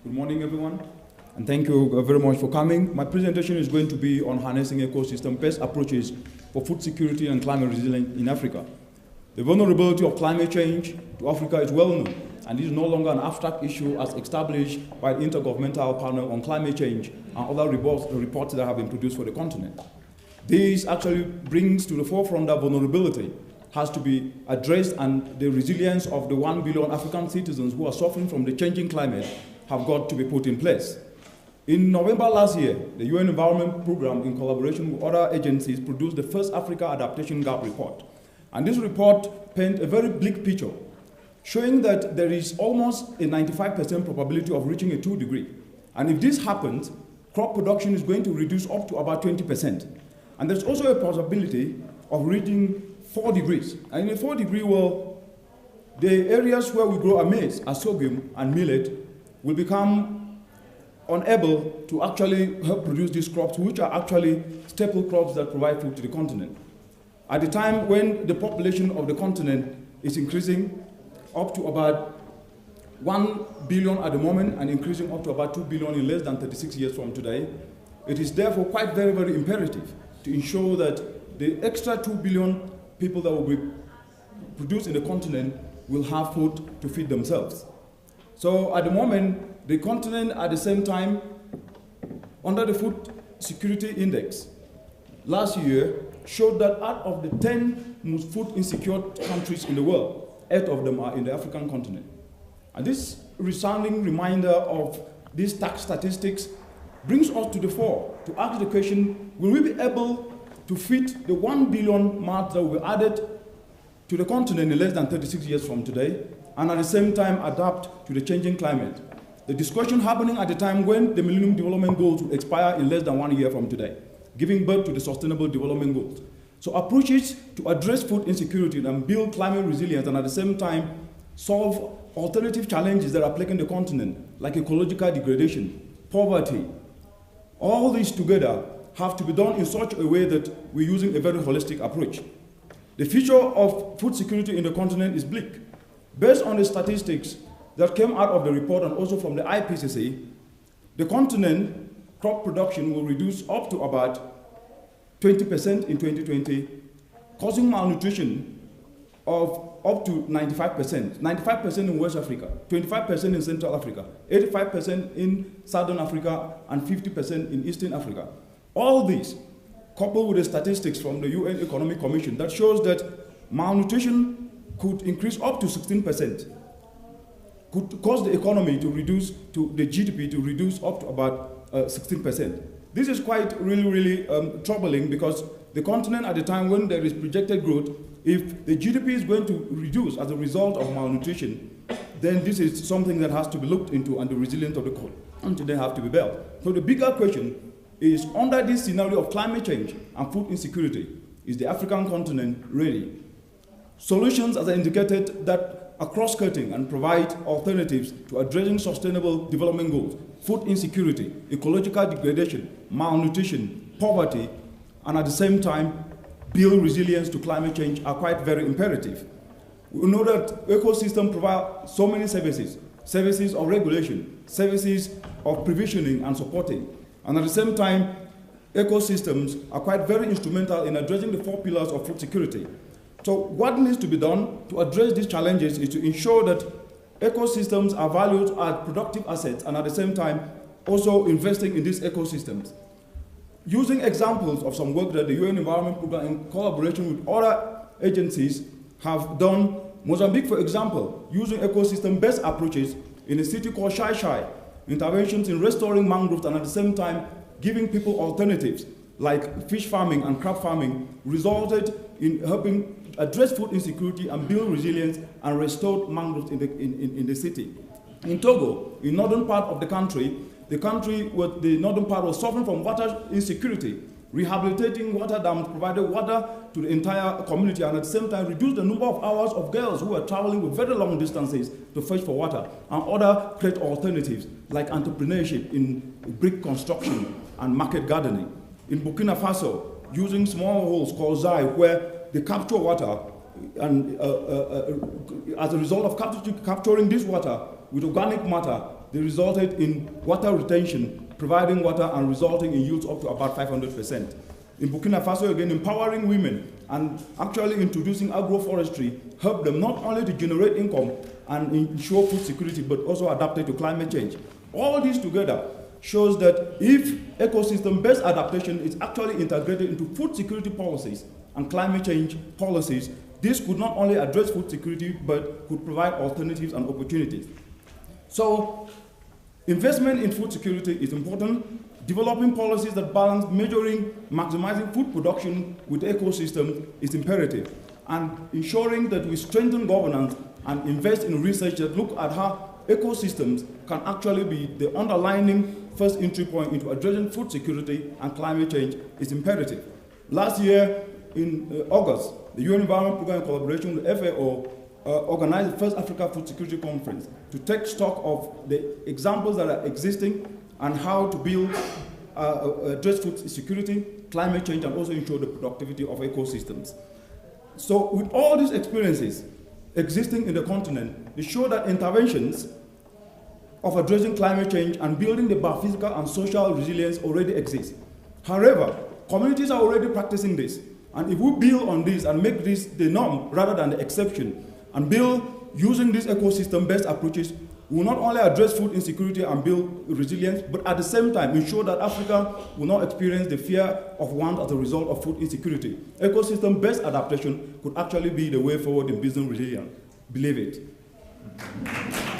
Good morning, everyone, and thank you very much for coming. My presentation is going to be on harnessing ecosystem-based approaches for food security and climate resilience in Africa. The vulnerability of climate change to Africa is well known, and is no longer an abstract issue as established by the Intergovernmental Panel on Climate Change and other reports that have been produced for the continent. This actually brings to the forefront that vulnerability has to be addressed, and the resilience of the 1 billion African citizens who are suffering from the changing climate have got to be put in place. In November last year, the UN Environment Programme, in collaboration with other agencies, produced the first Africa Adaptation Gap report. And this report paints a very bleak picture, showing that there is almost a 95% probability of reaching a 2 degree. And if this happens, crop production is going to reduce up to about 20%. And there's also a possibility of reaching 4 degrees. And in a 4 degree world, the areas where we grow maize, sorghum, and millet will become unable to actually help produce these crops, which are actually staple crops that provide food to the continent. At the time when the population of the continent is increasing up to about 1 billion at the moment and increasing up to about 2 billion in less than 36 years from today, it is therefore quite very, very imperative to ensure that the extra 2 billion people that will be produced in the continent will have food to feed themselves. So at the moment, the continent at the same time, under the Food Security Index, last year showed that out of the 10 most food insecure countries in the world, 8 of them are in the African continent. And this resounding reminder of these tax statistics brings us to the fore to ask the question, will we be able to fit the 1 billion mark that will be added to the continent in less than 36 years from today, and at the same time adapt to the changing climate? The discussion happening at the time when the Millennium Development Goals will expire in less than 1 year from today, giving birth to the Sustainable Development Goals. So approaches to address food insecurity and build climate resilience, and at the same time solve alternative challenges that are plaguing the continent, like ecological degradation, poverty, all these together have to be done in such a way that we're using a very holistic approach. The future of food security in the continent is bleak. Based on the statistics that came out of the report and also from the IPCC, the continent crop production will reduce up to about 20% in 2020, causing malnutrition of up to 95%. 95% in West Africa, 25% in Central Africa, 85% in Southern Africa, and 50% in Eastern Africa. All these, coupled with the statistics from the UN Economic Commission that shows that malnutrition could increase up to 16%, could cause the economy to reduce, to the GDP to reduce up to about 16%. This is quite really troubling, because the continent at the time when there is projected growth, if the GDP is going to reduce as a result of malnutrition, then this is something that has to be looked into, and the resilience of the continent have to be built. So the bigger question is, under this scenario of climate change and food insecurity, is the African continent ready? Solutions, as I indicated, that are cross-cutting and provide alternatives to addressing sustainable development goals, food insecurity, ecological degradation, malnutrition, poverty, and at the same time build resilience to climate change are quite very imperative. We know that ecosystems provide so many services, services of regulation, services of provisioning and supporting. And at the same time, ecosystems are quite very instrumental in addressing the 4 pillars of food security. So what needs to be done to address these challenges is to ensure that ecosystems are valued as productive assets, and at the same time also investing in these ecosystems. Using examples of some work that the UN Environment Programme in collaboration with other agencies have done, Mozambique, for example, using ecosystem-based approaches in a city called Shai Shai, interventions in restoring mangroves and at the same time giving people alternatives like fish farming and crab farming resulted in helping address food insecurity and build resilience and restore mangroves in the city. In Togo, in northern part of the country with the northern part was suffering from water insecurity. Rehabilitating water dams provided water to the entire community, and at the same time reduced the number of hours of girls who were traveling with very long distances to fetch for water, and other great alternatives like entrepreneurship in brick construction and market gardening. In Burkina Faso, using small holes called Zai, where they capture water, and as a result of capturing this water with organic matter, they resulted in water retention, providing water and resulting in yields up to about 500%. In Burkina Faso, again, empowering women and actually introducing agroforestry helped them not only to generate income and ensure food security, but also adapted to climate change. All this together shows that if ecosystem-based adaptation is actually integrated into food security policies and climate change policies, this could not only address food security, but could provide alternatives and opportunities. So, investment in food security is important. Developing policies that balance measuring, maximizing food production with ecosystem is imperative. And ensuring that we strengthen governance and invest in research that look at how ecosystems can actually be the underlying first entry point into addressing food security and climate change is imperative. Last year, in August, the UN Environment Programme in collaboration with FAO organized the first Africa Food Security Conference to take stock of the examples that are existing and how to build, address food security, climate change, and also ensure the productivity of ecosystems. So with all these experiences existing in the continent, they show that interventions of addressing climate change and building the biophysical and social resilience already exist. However, communities are already practicing this. And if we build on this and make this the norm rather than the exception, and build using these ecosystem-based approaches, we will not only address food insecurity and build resilience, but at the same time ensure that Africa will not experience the fear of want as a result of food insecurity. Ecosystem-based adaptation could actually be the way forward in business resilience. Believe it.